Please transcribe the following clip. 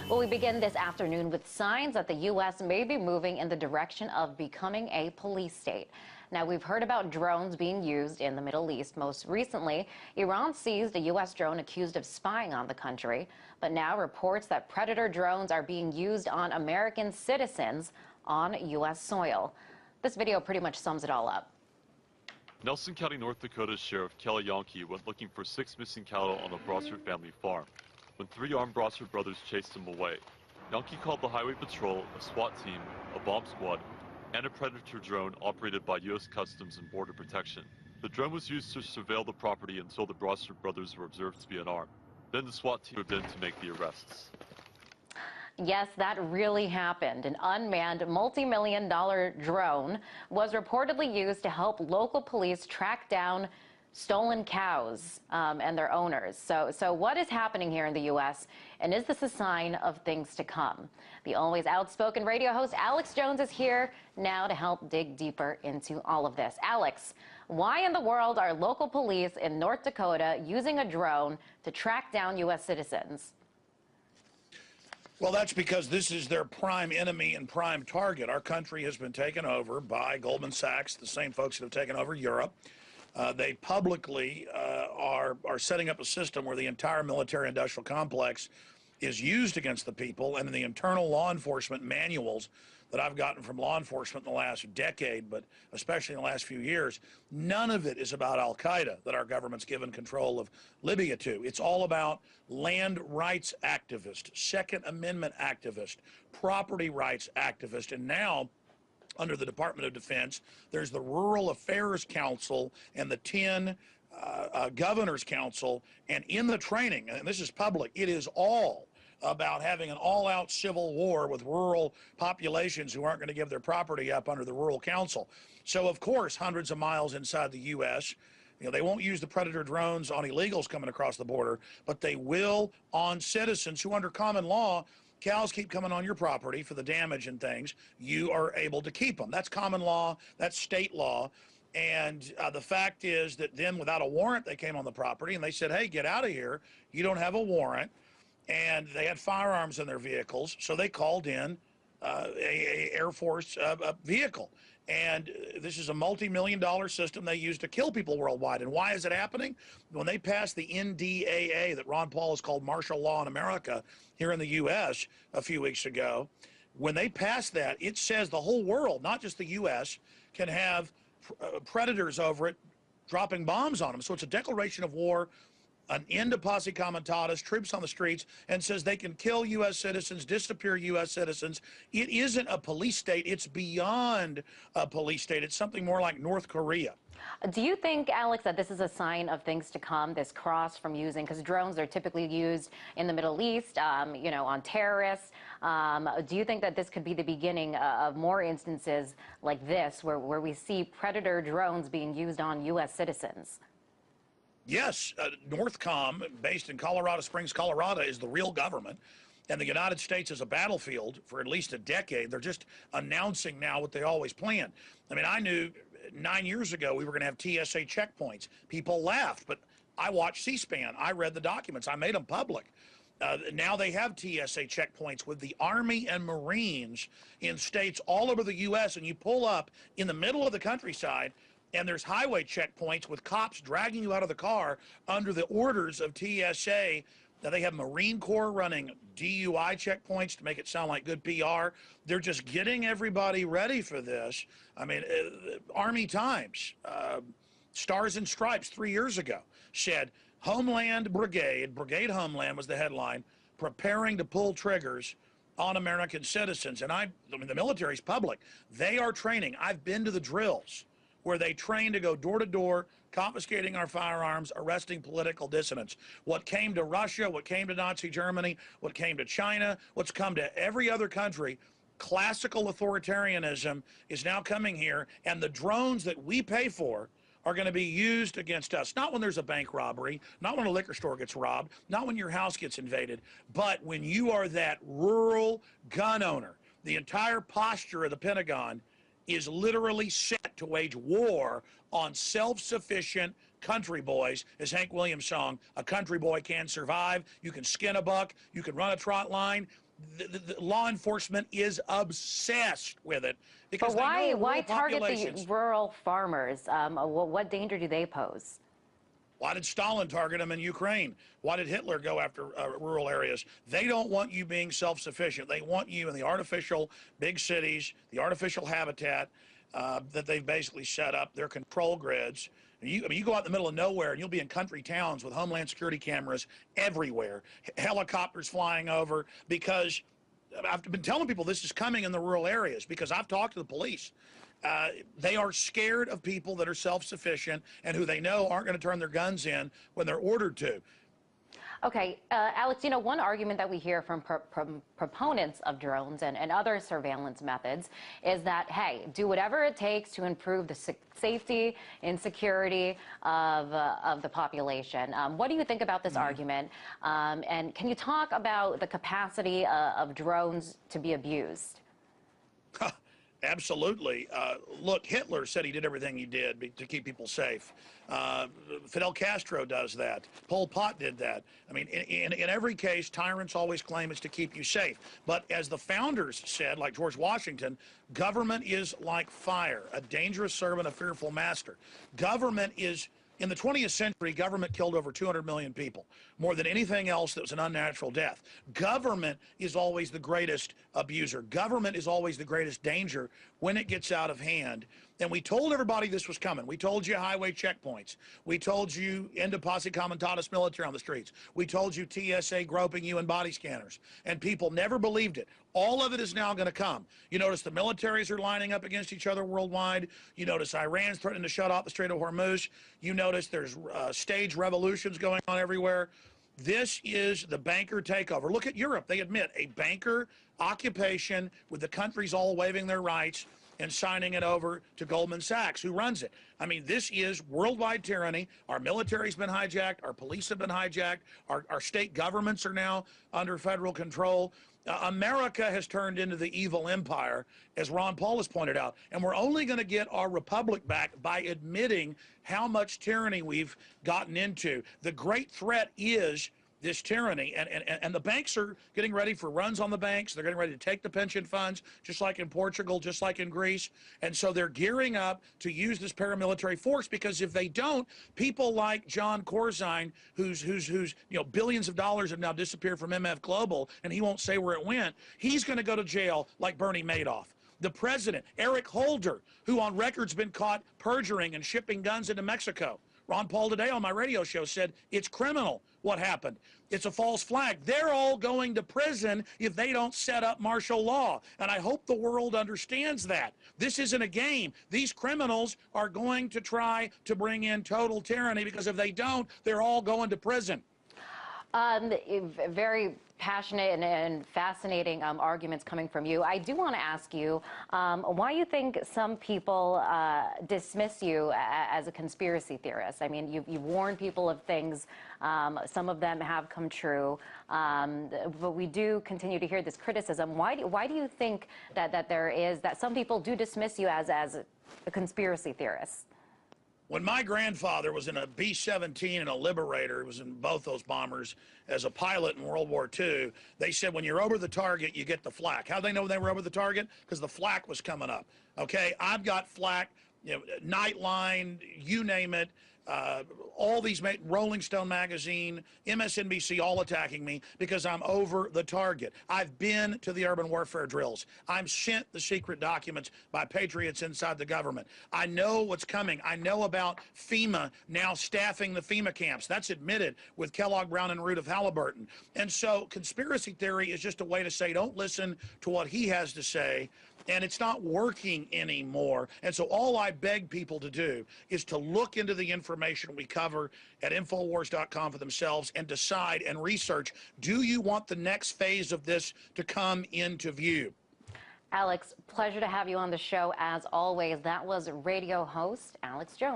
Well, we begin this afternoon with signs that the U.S. may be moving in the direction of becoming a police state. Now, we've heard about drones being used in the Middle East. Most recently, Iran seized a U.S. drone accused of spying on the country. But now reports that Predator drones are being used on American citizens on U.S. soil. This video pretty much sums it all up. Nelson County, North Dakota Sheriff Kelly Yonke went looking for 6 missing cattle on the Brossard family farm when 3 armed Brossard brothers chased him away. Yonke called the Highway Patrol, a SWAT team, a bomb squad, and a Predator drone operated by U.S. Customs and Border Protection. The drone was used to surveil the property until the Brossard brothers were observed to be unarmed. Then the SWAT team moved in to make the arrests. Yes, that really happened. An unmanned multi-million-dollar drone was reportedly used to help local police track down stolen cows and their owners. So what is happening here in the U.S., and is this a sign of things to come? The always outspoken radio host Alex Jones is here now to help dig deeper into all of this. Alex, why in the world are local police in North Dakota using a drone to track down U.S. citizens? Well, that's because this is their prime enemy and prime target. Our country has been taken over by Goldman Sachs, the same folks that have taken over Europe. They publicly are setting up a system where the entire military-industrial complex is used against the people, and in the internal law enforcement manuals that I've gotten from law enforcement in the last decade, but especially in the last few years, none of it is about al-Qaeda that our government's given control of Libya to. It's all about land rights activists, Second Amendment activists, property rights activists, and now under the Department of Defense, there's the Rural Affairs Council and the 10 Governors Council, and in the training, and this is public, it is all about having an all-out civil war with rural populations who aren't going to give their property up under the Rural Council. So, of course, hundreds of miles inside the U.S., they won't use the Predator drones on illegals coming across the border, but they will on citizens who, under common law, cows keep coming on your property for the damage and things, you are able to keep them. That's common law, that's state law. And the fact is that then without a warrant, they came on the property and they said, hey, get out of here. You don't have a warrant. And they had firearms in their vehicles, so they called in a Air Force vehicle. And this is a multi-million-dollar system they use to kill people worldwide. And why is it happening? When they passed the NDAA that Ron Paul has called martial law in America here in the U.S. a few weeks ago, when they passed that, it says the whole world, not just the U.S., can have predators over it dropping bombs on them. So it's a declaration of war, an end to posse comitatus, troops on the streets, and says they can kill U.S. citizens, disappear U.S. citizens. It isn't a police state. It's beyond a police state. It's something more like North Korea. Do you think, Alex, that this is a sign of things to come, this cross from using, because drones are typically used in the Middle East, on terrorists. Do you think that this could be the beginning of more instances like this, where we see Predator drones being used on U.S. citizens? Yes, Northcom, based in Colorado Springs, Colorado, is the real government, and the United States is a battlefield for at least a decade. They're just announcing now what they always planned. I mean, I knew 9 years ago we were going to have TSA checkpoints. People laughed, but I watched C-SPAN. I read the documents. I made them public. Now they have TSA checkpoints with the Army and Marines in states all over the U.S., and you pull up in the middle of the countryside, and there's highway checkpoints with cops dragging you out of the car under the orders of TSA. Now they have Marine Corps running DUI checkpoints to make it sound like good PR. They're just getting everybody ready for this. I mean, Army Times, Stars and Stripes 3 years ago said Homeland Brigade Homeland was the headline, preparing to pull triggers on American citizens. And I mean, the military's public. They are training. I've been to the drills where they train to go door to door, confiscating our firearms, arresting political dissidents. What came to Russia, what came to Nazi Germany, what came to China, what's come to every other country, classical authoritarianism is now coming here, and the drones that we pay for are going to be used against us. Not when there's a bank robbery, not when a liquor store gets robbed, not when your house gets invaded, but when you are that rural gun owner. The entire posture of the Pentagon is literally set to wage war on self-sufficient country boys, as Hank Williams' song, "A Country Boy Can Survive." You can skin a buck, you can run a trot line. The law enforcement is obsessed with it because But they know why rural target the populations. rural farmers? What danger do they pose? Why did Stalin target them in Ukraine? Why did Hitler go after rural areas? They don't want you being self-sufficient. They want you in the artificial big cities, the artificial habitat that they've basically set up, their control grids. You go out in the middle of nowhere and you'll be in country towns with Homeland Security cameras everywhere, helicopters flying over, because I've been telling people this is coming in the rural areas because I've talked to the police. They are scared of people that are self-sufficient and who they know aren't going to turn their guns in when they're ordered to. Okay, Alex, you know, one argument that we hear from proponents of drones and other surveillance methods is that, hey, do whatever it takes to improve the safety and security of the population. What do you think about this argument? And can you talk about the capacity of drones to be abused? Absolutely. Look, Hitler said he did everything he did to keep people safe. Fidel Castro does that. Pol Pot did that. I mean, in every case, tyrants always claim it's to keep you safe. But as the founders said, like George Washington, government is like fire, a dangerous servant, a fearful master. Government is... In the 20th century, government killed over 200 million people, more than anything else that was an unnatural death. Government is always the greatest abuser. Government is always the greatest danger when it gets out of hand. And we told everybody this was coming. We told you highway checkpoints. We told you into posse comitatus military on the streets. We told you TSA groping you in body scanners. And people never believed it. All of it is now going to come. You notice the militaries are lining up against each other worldwide. You notice Iran's threatening to shut off the Strait of Hormuz. You notice there's staged revolutions going on everywhere. This is the banker takeover. Look at Europe. They admit a banker occupation with the countries all waiving their rights and signing it over to Goldman Sachs, who runs it. I mean, this is worldwide tyranny. Our military's been hijacked. Our police have been hijacked. Our state governments are now under federal control. America has turned into the evil empire, as Ron Paul has pointed out. And we're only going to get our republic back by admitting how much tyranny we've gotten into. The great threat is this tyranny, and the banks are getting ready for runs on the banks. They're getting ready to take the pension funds, just like in Portugal, just like in Greece. And so they're gearing up to use this paramilitary force, because if they don't, people like John Corzine, who's billions of dollars have now disappeared from MF Global, and he won't say where it went, he's going to go to jail like Bernie Madoff. The president, Eric Holder, who on record's been caught perjuring and shipping guns into Mexico. Ron Paul today on my radio show said it's criminal what happened. It's a false flag. They're all going to prison if they don't set up martial law. And I hope the world understands that. This isn't a game. These criminals are going to try to bring in total tyranny, because if they don't, they're all going to prison. Very passionate and fascinating arguments coming from you. I do want to ask you why you think some people dismiss you as a conspiracy theorist. I mean, you warn people of things. Some of them have come true, but we do continue to hear this criticism. Why do you think that some people do dismiss you as a conspiracy theorist? When my grandfather was in a B-17 and a Liberator, he was in both those bombers as a pilot in World War II, they said when you're over the target, you get the flak. How did they know they were over the target? Because the flak was coming up. Okay, I've got flak, Nightline, you name it. All these, Rolling Stone magazine, MSNBC, all attacking me because I'm over the target. I've been to the urban warfare drills. I'm sent the secret documents by patriots inside the government. I know what's coming. I know about FEMA now staffing the FEMA camps. That's admitted with Kellogg, Brown, and Root of Halliburton. And so conspiracy theory is just a way to say, don't listen to what he has to say. And it's not working anymore. And so all I beg people to do is to look into the information we cover at Infowars.com for themselves and decide and research, do you want the next phase of this to come into view? Alex, pleasure to have you on the show as always. That was radio host Alex Jones.